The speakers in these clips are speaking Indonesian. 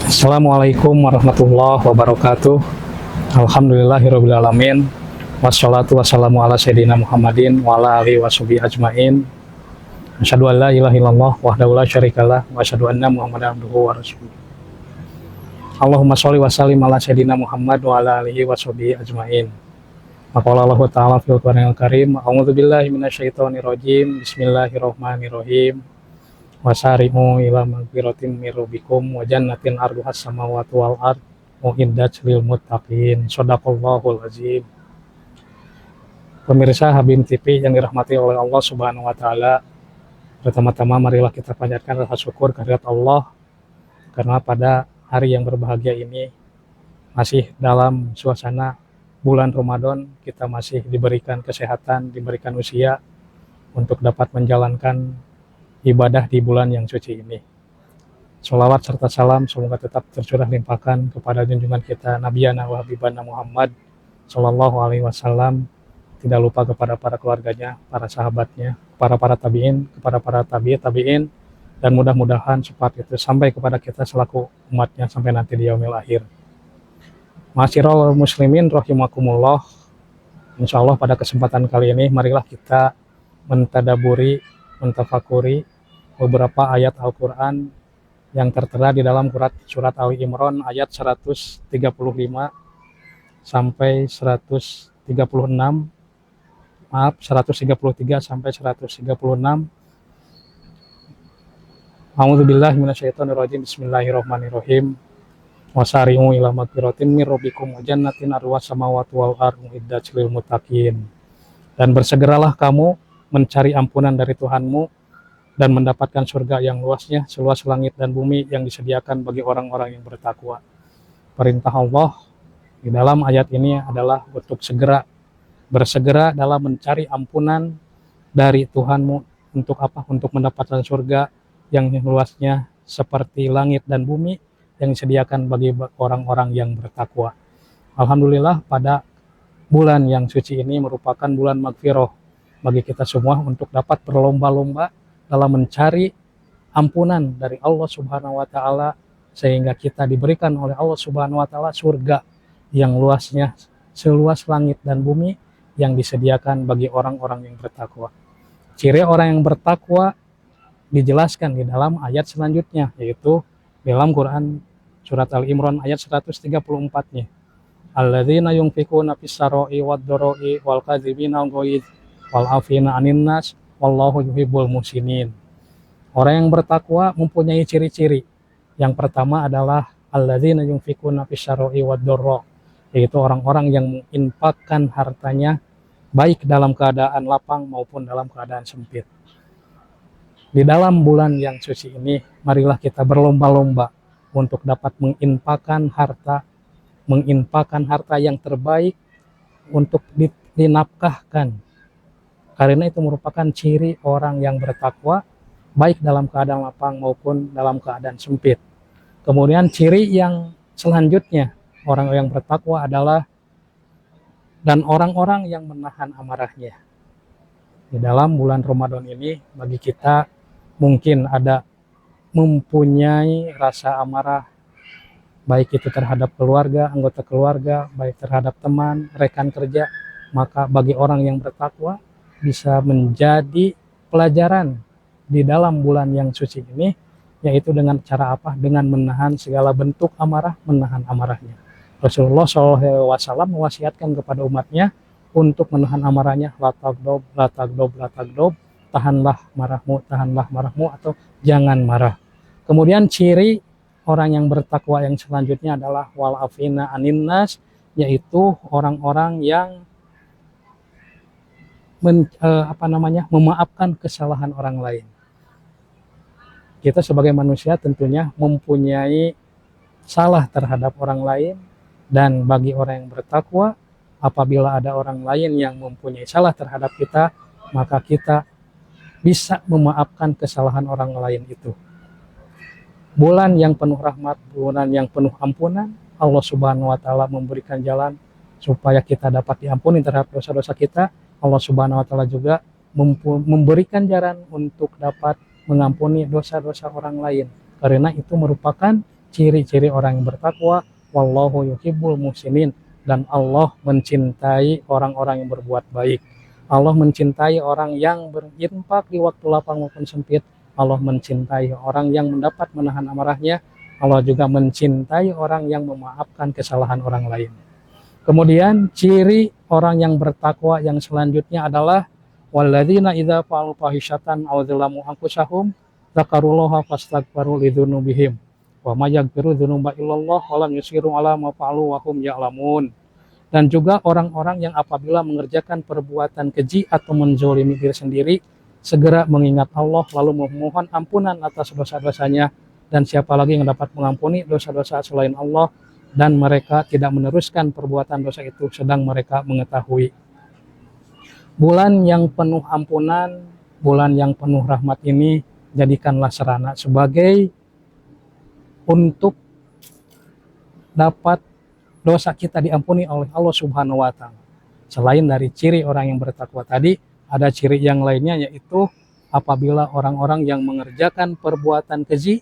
Assalamualaikum warahmatullahi wabarakatuh. Alhamdulillahirrabbilalamin. Wassalatu wassalamu ala sayyidina Muhammadin wa ala alihi washabihi ajmain. Asyhadu an la ilaha illallah wahdahu la syarikalah wa asyhadu anna Muhammadan abduhu wa rasuluh. Allahumma sholli wa sallim ala sayyidina Muhammad wa ala alihi washabihi ajmain. Maqala Allah Ta'ala fil Qur'anil Karim, a'udzu billahi minasyaitonir rajim. Bismillahirrahmanirrahim. Wasari'u ila magfiratin mir rabbikum wa jannatin arduhas samawati wal ard uiddat lil muttaqin. Shadaqallahul azim. Pemirsa Habib TV yang dirahmati oleh Allah Subhanahu wa taala, pertama-tama marilah kita panjatkan rasa syukur kehadirat Allah karena pada hari yang berbahagia ini masih dalam suasana bulan Ramadan, kita masih diberikan kesehatan, diberikan usia untuk dapat menjalankan ibadah di bulan yang suci ini. Sholawat serta salam semoga tetap tercurah limpahkan kepada junjungan kita Nabiyana wa Habibana Muhammad Sallallahu Alaihi Wasallam, tidak lupa kepada para keluarganya, para sahabatnya, para tabiin, kepada para tabiin, dan mudah-mudahan sifat itu sampai kepada kita selaku umatnya sampai nanti di yaumil akhir. Ma'asyiral muslimin rahimakumullah. Insyaallah pada kesempatan kali ini marilah kita mentadaburi, mentafakuri beberapa ayat Al-Quran yang tertera di dalam surat Ali Imran ayat 135 sampai 136, 133 sampai 136. A'udzubillahi minasyaitonirrajim. Bismillahirrahmanirrahim. Wasari'u ila magfiratin mir rabbikum wa jannatin arduhas samawati wal ardh uiddat lil muttaqin. Dan bersegeralah kamu mencari ampunan dari Tuhanmu dan mendapatkan surga yang luasnya seluas langit dan bumi yang disediakan bagi orang-orang yang bertakwa. Perintah Allah di dalam ayat ini adalah untuk bersegera dalam mencari ampunan dari Tuhanmu. Untuk apa? Untuk mendapatkan surga yang luasnya seperti langit dan bumi yang disediakan bagi orang-orang yang bertakwa. Alhamdulillah pada bulan yang suci ini merupakan bulan magfirah bagi kita semua untuk dapat berlomba-lomba dalam mencari ampunan dari Allah Subhanahu wa taala sehingga kita diberikan oleh Allah Subhanahu wa taala surga yang luasnya seluas langit dan bumi yang disediakan bagi orang-orang yang bertakwa. Ciri orang yang bertakwa dijelaskan di dalam ayat selanjutnya, yaitu dalam Quran surat Al-Imran ayat 134-nya. Alladzina yunfikuna fis-sarai wad-dharai wal kadzibina al-ghaidz wal afina 'anil nas wallahu yuhibbul muhsinin. Orang yang bertakwa mempunyai ciri-ciri. Yang pertama adalah alladzina yunfikuna fis-sarai wad-dharra, yaitu orang-orang yang menginfakkan hartanya baik dalam keadaan lapang maupun dalam keadaan sempit. Di dalam bulan yang suci ini marilah kita berlomba-lomba untuk dapat menginfakkan harta yang terbaik untuk dinafkahkan. Karena itu merupakan ciri orang yang bertakwa baik dalam keadaan lapang maupun dalam keadaan sempit. Kemudian ciri yang selanjutnya orang yang bertakwa adalah dan orang-orang yang menahan amarahnya. Di dalam bulan Ramadan ini bagi kita mungkin ada mempunyai rasa amarah baik itu terhadap keluarga, anggota keluarga, baik terhadap teman, rekan kerja, maka bagi orang yang bertakwa bisa menjadi pelajaran di dalam bulan yang suci ini, yaitu dengan cara apa? Dengan menahan segala bentuk amarah, menahan amarahnya. Rasulullah SAW mewasiatkan kepada umatnya untuk menahan amarahnya, la tagdob, la tagdob, la tagdob, tahanlah marahmu atau jangan marah. Kemudian ciri orang yang bertakwa yang selanjutnya adalah wal afina anin nas, yaitu orang-orang yang memaafkan kesalahan orang lain. Kita sebagai manusia tentunya mempunyai salah terhadap orang lain, dan bagi orang yang bertakwa apabila ada orang lain yang mempunyai salah terhadap kita, maka kita bisa memaafkan kesalahan orang lain itu. Bulan yang penuh rahmat, bulan yang penuh ampunan, Allah Subhanahu wa taala memberikan jalan supaya kita dapat diampuni terhadap dosa-dosa kita. Allah Subhanahu wa taala juga memberikan jalan untuk dapat mengampuni dosa-dosa orang lain. Karena itu merupakan ciri-ciri orang yang bertakwa. Wallahu yuhibbul muhsinin, dan Allah mencintai orang-orang yang berbuat baik. Allah mencintai orang yang berinfak di waktu lapang maupun sempit. Allah mencintai orang yang mendapat menahan amarahnya. Allah juga mencintai orang yang memaafkan kesalahan orang lain. Kemudian ciri orang yang bertakwa yang selanjutnya adalah walladzina idza fa'alu fahisyatan aw dzalamu anfusahum dzakarullaha fastaghfiru lidzunubihim wa may yaghfiru dzunuba illallah wa lam yusiru ala ma fa'alu wa hum ya'lamun. Dan juga orang-orang yang apabila mengerjakan perbuatan keji atau menzolimi diri sendiri, segera mengingat Allah lalu memohon ampunan atas dosa-dosanya, dan siapa lagi yang dapat mengampuni dosa-dosa selain Allah, dan mereka tidak meneruskan perbuatan dosa itu sedang mereka mengetahui. Bulan yang penuh ampunan, bulan yang penuh rahmat ini, jadikanlah sarana sebagai untuk dapat dosa kita diampuni oleh Allah Subhanahu wa Ta'ala. Selain dari ciri orang yang bertakwa tadi, ada ciri yang lainnya, yaitu apabila orang-orang yang mengerjakan perbuatan keji,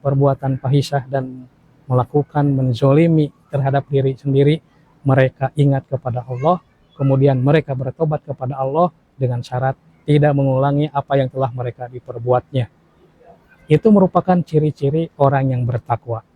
perbuatan fahisyah, dan melakukan menzolimi terhadap diri sendiri, mereka ingat kepada Allah, kemudian mereka bertobat kepada Allah dengan syarat tidak mengulangi apa yang telah mereka diperbuatnya. Itu merupakan ciri-ciri orang yang bertakwa.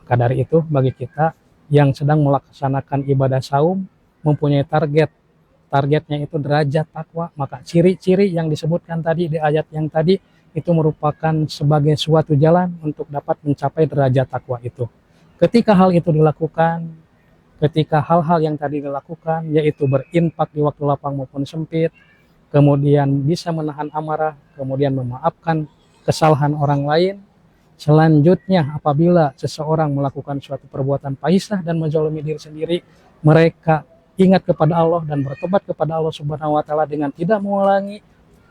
Maka dari itu, bagi kita yang sedang melaksanakan ibadah saum, mempunyai targetnya itu derajat takwa, maka ciri-ciri yang disebutkan tadi di ayat yang tadi itu merupakan sebagai suatu jalan untuk dapat mencapai derajat takwa itu. Ketika hal itu dilakukan, ketika hal-hal yang tadi dilakukan, yaitu berinfak di waktu lapang maupun sempit, kemudian bisa menahan amarah, kemudian memaafkan kesalahan orang lain. Selanjutnya, apabila seseorang melakukan suatu perbuatan fahisyah dan menzalimi diri sendiri, mereka ingat kepada Allah dan bertobat kepada Allah Subhanahu wa Ta'ala dengan tidak mengulangi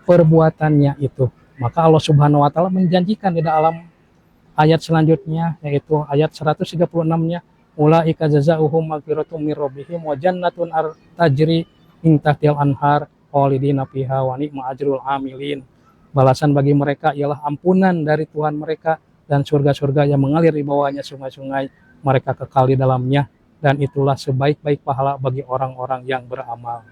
perbuatannya itu. Maka Allah Subhanahu wa Ta'ala menjanjikan di dalam ayat selanjutnya, yaitu ayat 136-nya, ulaika jazaohum maghfiratum mir rabbihim wa jannatun tajri min tahtihal anhar khalidina fiha wa ni'ma ajrul amilin. Balasan bagi mereka ialah ampunan dari Tuhan mereka dan surga-surga yang mengalir di bawahnya sungai-sungai, mereka kekal di dalamnya, dan itulah sebaik-baik pahala bagi orang-orang yang beramal.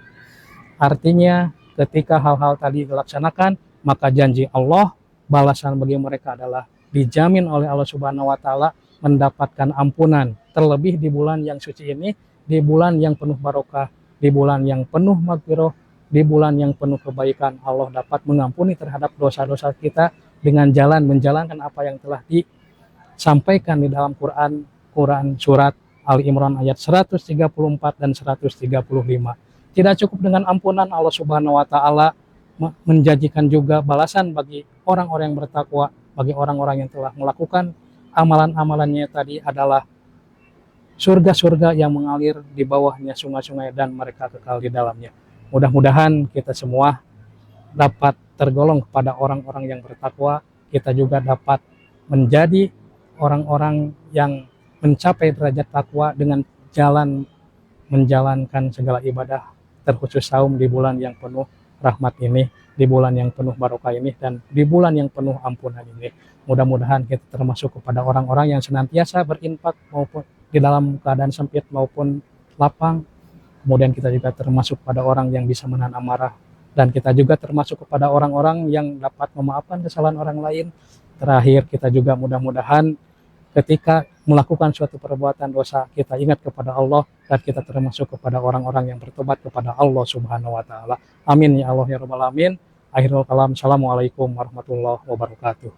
Artinya, ketika hal-hal tadi dilaksanakan, maka janji Allah, balasan bagi mereka adalah dijamin oleh Allah Subhanahu wa Ta'ala mendapatkan ampunan. Terlebih di bulan yang suci ini, di bulan yang penuh barokah, di bulan yang penuh maghfirah, di bulan yang penuh kebaikan, Allah dapat mengampuni terhadap dosa-dosa kita dengan menjalankan apa yang telah disampaikan di dalam Quran surat Ali Imran ayat 134 dan 135. Tidak cukup dengan ampunan, Allah Subhanahu wa Ta'ala menjanjikan juga balasan bagi orang-orang yang bertakwa, bagi orang-orang yang telah melakukan amalan-amalannya tadi adalah surga-surga yang mengalir di bawahnya sungai-sungai dan mereka kekal di dalamnya. Mudah-mudahan kita semua dapat tergolong kepada orang-orang yang bertakwa, kita juga dapat menjadi orang-orang yang mencapai derajat takwa dengan jalan menjalankan segala ibadah, terkhusus saum di bulan yang penuh rahmat ini, di bulan yang penuh barokah ini, dan di bulan yang penuh ampunan ini. Mudah-mudahan kita termasuk kepada orang-orang yang senantiasa berinfak maupun di dalam keadaan sempit maupun lapang. Kemudian kita juga termasuk pada orang yang bisa menahan amarah, dan kita juga termasuk kepada orang-orang yang dapat memaafkan kesalahan orang lain. Terakhir, kita juga mudah-mudahan ketika melakukan suatu perbuatan dosa, kita ingat kepada Allah, dan kita termasuk kepada orang-orang yang bertobat kepada Allah Subhanahu wa Ta'ala. Amin ya Allah ya Rabbal alamin. Akhirul kalam. Assalamualaikum warahmatullahi wabarakatuh.